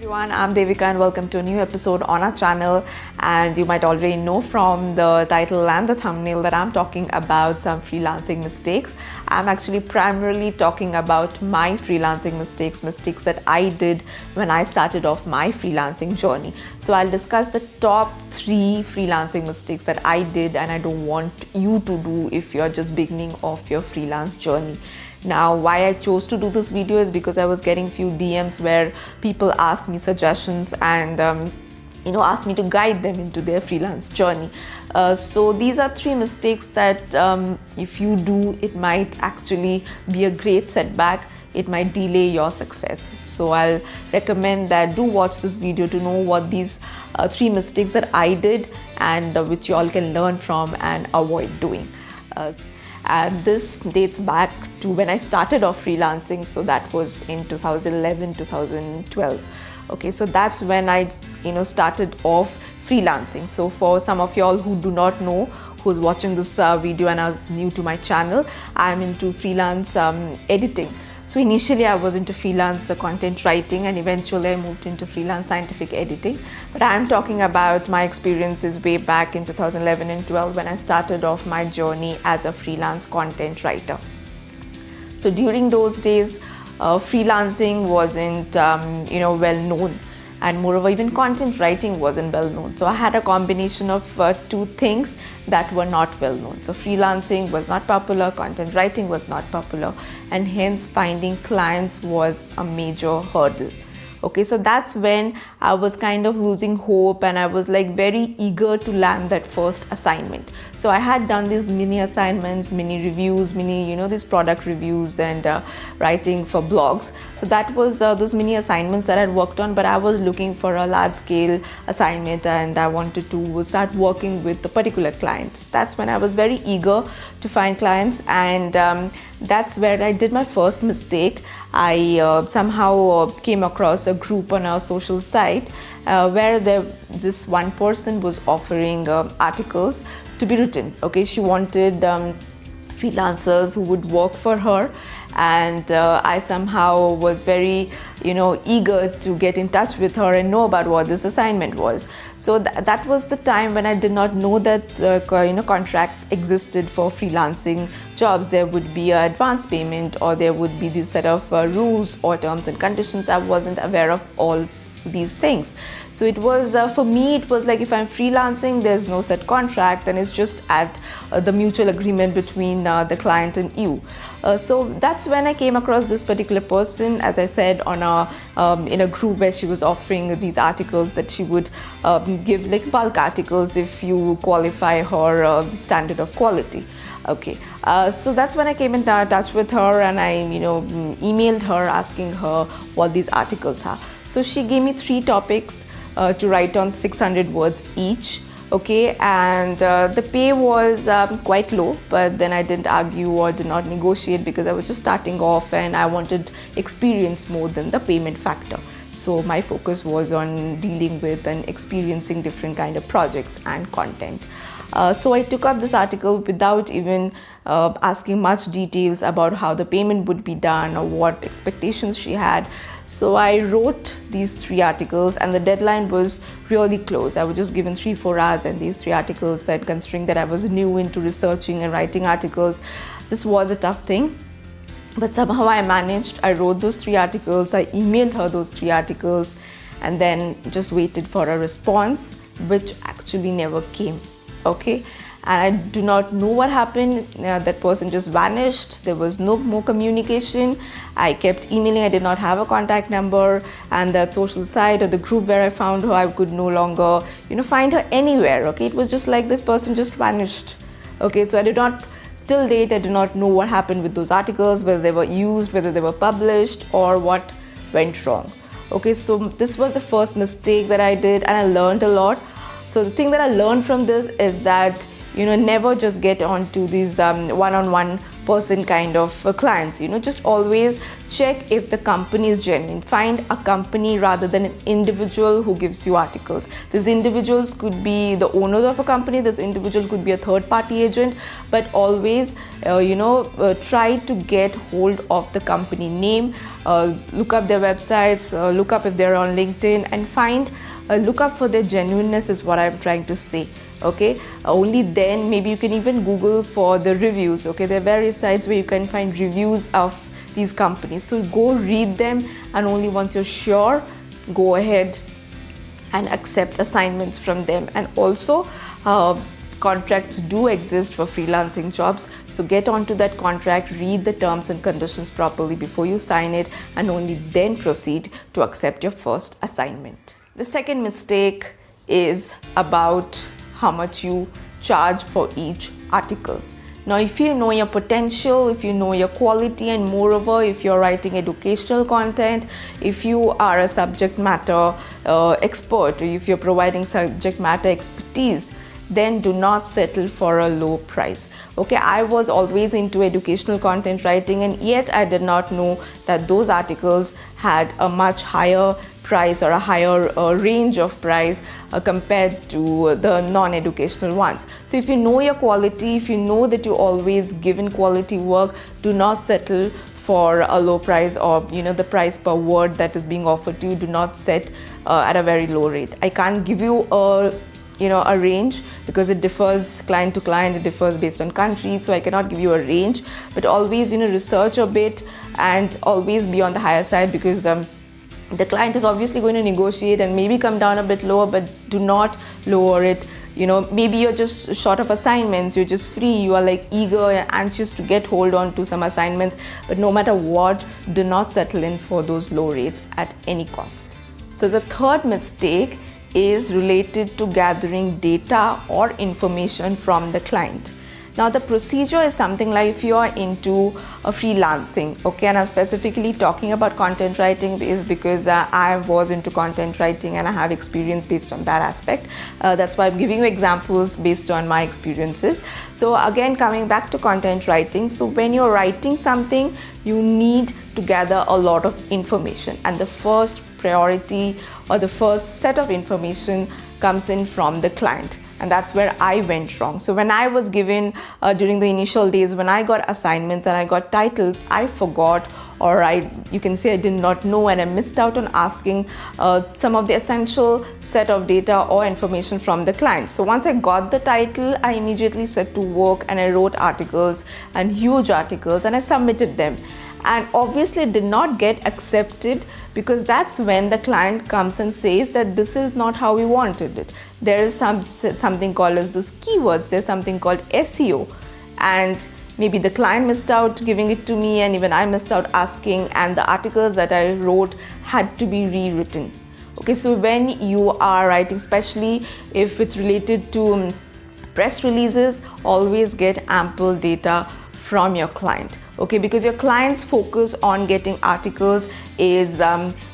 everyone, I'm Devika and welcome to a new episode on our channel. And you might already know from the title and the thumbnail that I'm talking about some freelancing mistakes. I'm actually primarily talking about my freelancing mistakes that I did when I started off my freelancing journey. So I'll discuss the top 3 freelancing mistakes that I did and I don't want you to do if you're just beginning off your freelance journey. Now, why I chose to do this video is because I was getting few DMs where people asked me suggestions and asked me to guide them into their freelance journey. So these are 3 mistakes that if you do, it might actually be a great setback. It might delay your success. So I'll recommend that do watch this video to know what these 3 mistakes that I did and which you all can learn from and avoid doing. And this dates back to when I started off freelancing, so that was in 2011 2012. Okay, so that's when I started off freelancing. So for some of y'all who do not know, who's watching this video and is new to my channel, I'm into freelance editing. So initially I was into freelance content writing and eventually I moved into freelance scientific editing. But I'm talking about my experiences way back in 2011 and 12 when I started off my journey as a freelance content writer. So during those days, freelancing wasn't well known, and moreover even content writing wasn't well known. So I had a combination of 2 things that were not well known. So freelancing was not popular, content writing was not popular, and hence finding clients was a major hurdle. Okay, so that's when I was kind of losing hope and I was like very eager to land that first assignment. So I had done these mini assignments, mini reviews, these product reviews and writing for blogs. So that was those mini assignments that I worked on, but I was looking for a large scale assignment and I wanted to start working with a particular client. That's when I was very eager to find clients, and that's where I did my first mistake. I somehow came across a group on our social site where this one person was offering articles to be written. Okay, she wanted freelancers who would work for her, and I somehow was very eager to get in touch with her and know about what this assignment was. So that was the time when I did not know that contracts existed for freelancing jobs. There would be an advance payment or there would be this set of rules or terms and conditions. I wasn't aware of all these things. So it was for me, it was like if I'm freelancing, there's no set contract and it's just at the mutual agreement between the client and you. So that's when I came across this particular person, as I said, on in a group where she was offering these articles that she would give like bulk articles if you qualify her standard of quality. Okay, so that's when I came in touch with her and I emailed her asking her what these articles are. So she gave me 3 topics to write on 600 words each. Okay, and the pay was quite low, but then I didn't argue or did not negotiate because I was just starting off and I wanted experience more than the payment factor. So my focus was on dealing with and experiencing different kind of projects and content. So I took up this article without even asking much details about how the payment would be done or what expectations she had. So I wrote these 3 articles and the deadline was really close. I was just given 3-4 hours and these 3 articles, and considering that I was new into researching and writing articles, this was a tough thing. But somehow I managed. I wrote those 3 articles, I emailed her those 3 articles and then just waited for a response, which actually never came. Okay, and I do not know what happened. That person just vanished. There was no more communication. I kept emailing. I did not have a contact number, and that social site or the group where I found her, I could no longer find her anywhere. Okay, it was just like this person just vanished. Okay, so I did not, till date, I do not know what happened with those articles, whether they were used, whether they were published, or what went wrong. Okay, so this was the first mistake that I did and I learned a lot. So the thing that I learned from this is that never just get onto these one-on-one person kind of clients. Just always check if the company is genuine. Find a company rather than an individual who gives you articles. These individuals could be the owners of a company, this individual could be a third party agent, but always try to get hold of the company name, look up their websites, look up if they're on LinkedIn, and look up for their genuineness is what I'm trying to say. Okay, only then maybe you can even Google for the reviews. Okay, there are various sites where you can find reviews of these companies, so go read them, and only once you're sure, go ahead and accept assignments from them. And also contracts do exist for freelancing jobs, so get onto that contract, read the terms and conditions properly before you sign it, and only then proceed to accept your first assignment. The second mistake is about how much you charge for each article. Now, if you know your potential, if you know your quality, and moreover, if you're writing educational content, if you are a subject matter expert, or if you're providing subject matter expertise, then do not settle for a low price. Okay, I was always into educational content writing, and yet I did not know that those articles had a much higher price or a higher range of price compared to the non-educational ones. So if you know your quality, if you know that you always given quality work, do not settle for a low price, or the price per word that is being offered to you. Do not set at a very low rate. I can't give you a range because it differs client to client, it differs based on country, so I cannot give you a range, but always research a bit and always be on the higher side, because the client is obviously going to negotiate and maybe come down a bit lower, but do not lower it. Maybe you're just short of assignments, you're just free, you are like eager and anxious to get hold on to some assignments, but no matter what, do not settle in for those low rates at any cost. So the third mistake is related to gathering data or information from the client. Now, the procedure is something like, if you are into freelancing, okay, and I'm specifically talking about content writing is because I was into content writing and I have experience based on that aspect. That's why I'm giving you examples based on my experiences. So again, coming back to content writing, so when you're writing something, you need to gather a lot of information, and the first priority or the first set of information comes in from the client. And that's where I went wrong. So when I was given during the initial days, when I got assignments and I got titles, I forgot, or you can say I did not know, and I missed out on asking some of the essential set of data or information from the client. So once I got the title, I immediately set to work and I wrote articles, and huge articles, and I submitted them. And obviously it did not get accepted, because that's when the client comes and says that this is not how we wanted it. There is something called as those keywords, there's something called SEO, and maybe the client missed out giving it to me, and even I missed out asking, and the articles that I wrote had to be rewritten. Okay, so when you are writing, especially if it's related to press releases, always get ample data from your client. Okay, because your client's focus on getting articles is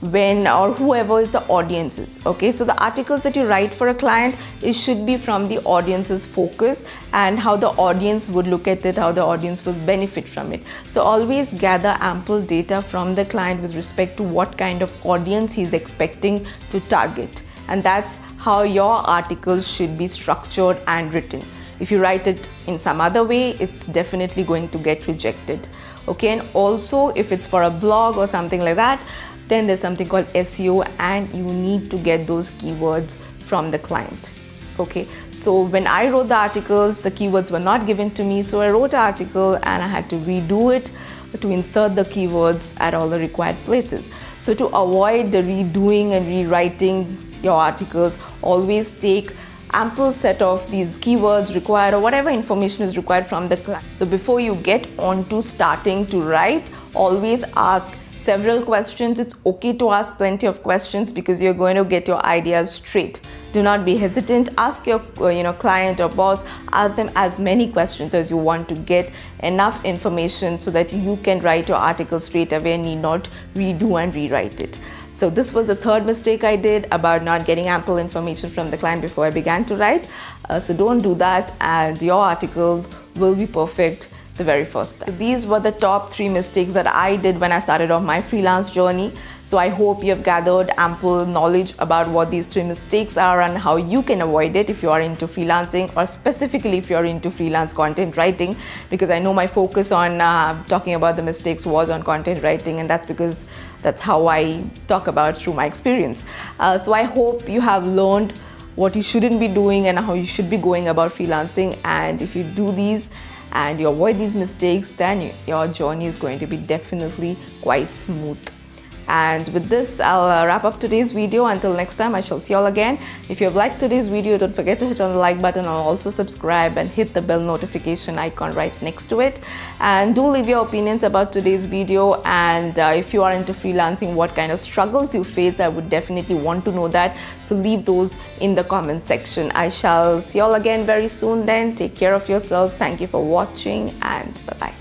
when or whoever is the audience is. Okay, so the articles that you write for a client, it should be from the audience's focus and how the audience would look at it, how the audience would benefit from it. So always gather ample data from the client with respect to what kind of audience he's expecting to target, and that's how your articles should be structured and written. If you write it in some other way, it's definitely going to get rejected. Okay, and also if it's for a blog or something like that, then there's something called SEO, and you need to get those keywords from the client. Okay, so when I wrote the articles, the keywords were not given to me, so I wrote an article and I had to redo it to insert the keywords at all the required places. So to avoid the redoing and rewriting your articles, always take ample set of these keywords required or whatever information is required from the client. So before you get on to starting to write, always ask several questions. It's okay to ask plenty of questions because you're going to get your ideas straight. Do not be hesitant. Ask your client or boss, ask them as many questions as you want to get enough information so that you can write your article straight away and need not redo and rewrite it. So this was the third mistake I did about not getting ample information from the client before I began to write. So don't do that, and your article will be perfect the very first time. So these were the top 3 mistakes that I did when I started off my freelance journey. So I hope you have gathered ample knowledge about what these 3 mistakes are and how you can avoid it if you are into freelancing, or specifically if you are into freelance content writing, because I know my focus on talking about the mistakes was on content writing, and that's because that's how I talk about through my experience. So I hope you have learned what you shouldn't be doing and how you should be going about freelancing, and if you do these and you avoid these mistakes, then your journey is going to be definitely quite smooth. And with this, I'll wrap up today's video. Until next time, I shall see you all again. If you have liked today's video, don't forget to hit on the like button and also subscribe and hit the bell notification icon right next to it. And do leave your opinions about today's video. And if you are into freelancing, what kind of struggles you face, I would definitely want to know that. So leave those in the comment section. I shall see you all again very soon then. Take care of yourselves. Thank you for watching, and bye-bye.